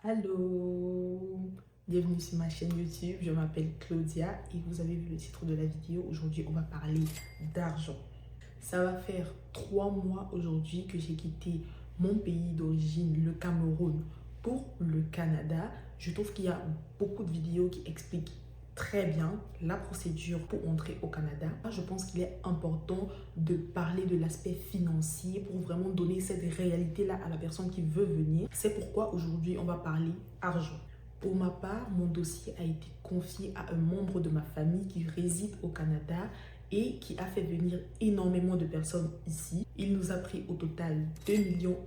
Allô, bienvenue sur ma chaîne YouTube, je m'appelle Claudia et vous avez vu le titre de la vidéo. Aujourd'hui, on va parler d'argent. Ça va faire 3 mois aujourd'hui que j'ai quitté mon pays d'origine, le Cameroun, pour le Canada. Je trouve qu'il y a beaucoup de vidéos qui expliquent très bien la procédure pour entrer au Canada. Je pense qu'il est important de parler de l'aspect financier pour vraiment donner cette réalité-là à la personne qui veut venir. C'est pourquoi aujourd'hui, on va parler argent. Pour ma part, mon dossier a été confié à un membre de ma famille qui réside au Canada et qui a fait venir énormément de personnes ici. Il nous a pris au total 2,5 millions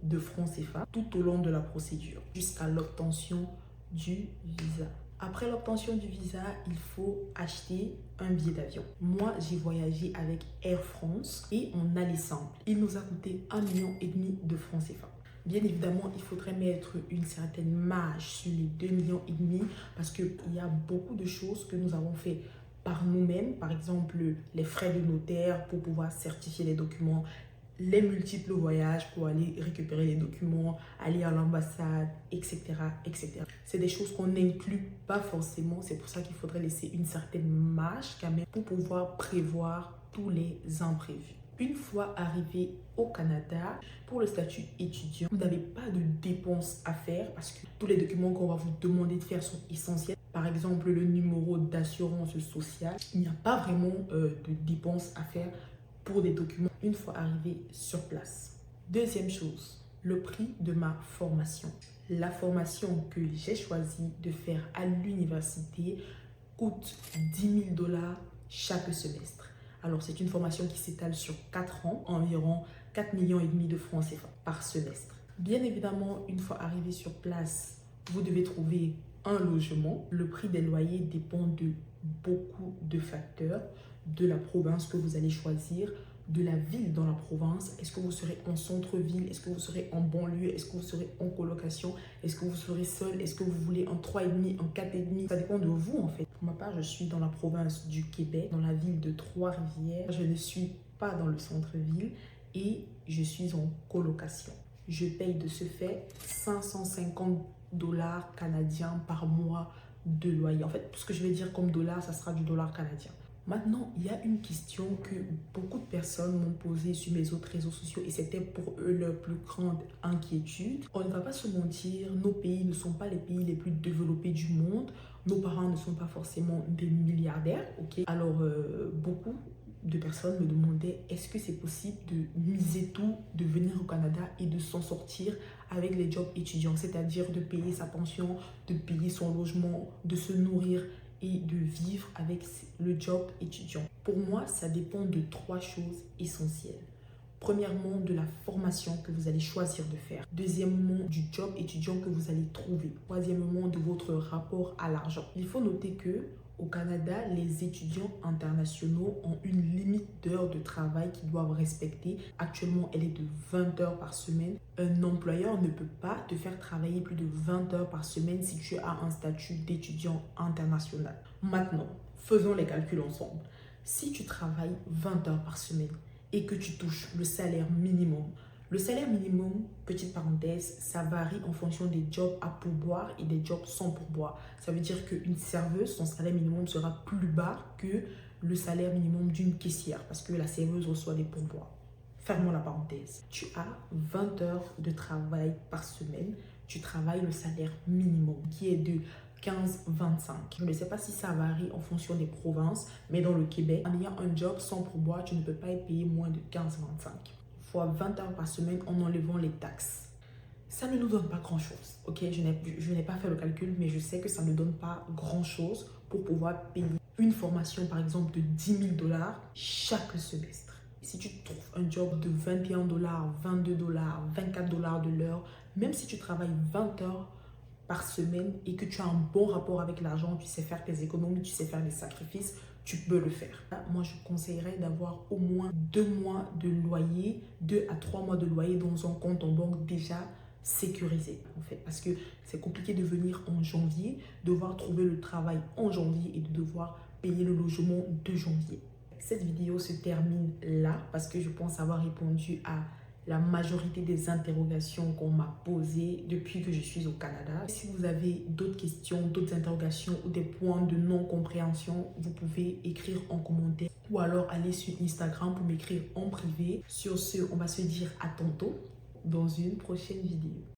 de francs CFA tout au long de la procédure jusqu'à l'obtention du visa. Après l'obtention du visa, il faut acheter un billet d'avion. Moi, j'ai voyagé avec Air France et en aller simple. Il nous a coûté 1,5 million de francs CFA. Bien évidemment, il faudrait mettre une certaine marge sur les 2,5 millions parce qu'il y a beaucoup de choses que nous avons fait par nous-mêmes. Par exemple, les frais de notaire pour pouvoir certifier les documents, les multiples voyages pour aller récupérer les documents, aller à l'ambassade, etc., etc. C'est des choses qu'on n'inclut pas forcément. C'est pour ça qu'il faudrait laisser une certaine marge quand même pour pouvoir prévoir tous les imprévus. Une fois arrivé au Canada, pour le statut étudiant, vous n'avez pas de dépenses à faire parce que tous les documents qu'on va vous demander de faire sont essentiels. Par exemple, le numéro d'assurance sociale. Il n'y a pas vraiment de dépenses à faire pour des documents une fois arrivé sur place. Deuxième chose, le prix de ma formation. La formation que j'ai choisi de faire à l'université coûte 10 000 $ chaque semestre. Alors, c'est une formation qui s'étale sur 4 ans, environ 4,5 millions de francs CFA par semestre. Bien évidemment, une fois arrivé sur place, vous devez trouver un logement. Le prix des loyers dépend de beaucoup de facteurs, de la province que vous allez choisir, de la ville dans la province. Est-ce que vous serez en centre-ville? Est-ce que vous serez en banlieue? Est-ce que vous serez en colocation? Est-ce que vous serez seul? Est-ce que vous voulez un 3,5, un 4,5? Ça dépend de vous en fait. Pour ma part, je suis dans la province du Québec, dans la ville de Trois-Rivières. Je ne suis pas dans le centre-ville et je suis en colocation. Je paye de ce fait 550 $ canadiens par mois de loyer. En fait, tout ce que je vais dire comme dollar, ça sera du dollar canadien. Maintenant, il y a une question que beaucoup de personnes m'ont posée sur mes autres réseaux sociaux et c'était pour eux leur plus grande inquiétude. On ne va pas se mentir, nos pays ne sont pas les pays les plus développés du monde. Nos parents ne sont pas forcément des milliardaires, ok? Alors, beaucoup de personnes me demandaient est-ce que c'est possible de miser tout, de venir au Canada et de s'en sortir avec les jobs étudiants, c'est-à-dire de payer sa pension, de payer son logement, de se nourrir et de vivre avec le job étudiant. Pour moi, ça dépend de 3 choses essentielles. Premièrement, de la formation que vous allez choisir de faire. Deuxièmement, du job étudiant que vous allez trouver. Troisièmement, de votre rapport à l'argent. Il faut noter que au Canada, les étudiants internationaux ont une limite d'heures de travail qu'ils doivent respecter. Actuellement, elle est de 20 heures par semaine. Un employeur ne peut pas te faire travailler plus de 20 heures par semaine si tu as un statut d'étudiant international. Maintenant, faisons les calculs ensemble. Si tu travailles 20 heures par semaine et que tu touches le salaire minimum, le salaire minimum, petite parenthèse, ça varie en fonction des jobs à pourboire et des jobs sans pourboire. Ça veut dire qu'une serveuse, son salaire minimum sera plus bas que le salaire minimum d'une caissière parce que la serveuse reçoit des pourboires. Fermons la parenthèse. Tu as 20 heures de travail par semaine. Tu travailles le salaire minimum qui est de 15,25. Je ne sais pas si ça varie en fonction des provinces, mais dans le Québec, en ayant un job sans pourboire, tu ne peux pas être payé moins de 15,25 fois 20 heures par semaine en enlevant les taxes. Ça ne nous donne pas grand-chose, ok? Je n'ai pas fait le calcul, mais je sais que ça ne donne pas grand-chose pour pouvoir payer une formation, par exemple, de 10 000 $ chaque semestre. Si tu trouves un job de 21 $, 22 $, 24 $ de l'heure, même si tu travailles 20 heures par semaine et que tu as un bon rapport avec l'argent, tu sais faire tes économies, tu sais faire des sacrifices, tu peux le faire. Moi, je conseillerais d'avoir au moins 2 mois de loyer, 2 à 3 mois de loyer dans un compte en banque déjà sécurisé, en fait. Parce que c'est compliqué de venir en janvier, devoir trouver le travail en janvier et de devoir payer le logement de janvier. Cette vidéo se termine là parce que je pense avoir répondu à la majorité des interrogations qu'on m'a posées depuis que je suis au Canada. Si vous avez d'autres questions, d'autres interrogations ou des points de non-compréhension, vous pouvez écrire en commentaire ou alors aller sur Instagram pour m'écrire en privé. Sur ce, on va se dire à tantôt dans une prochaine vidéo.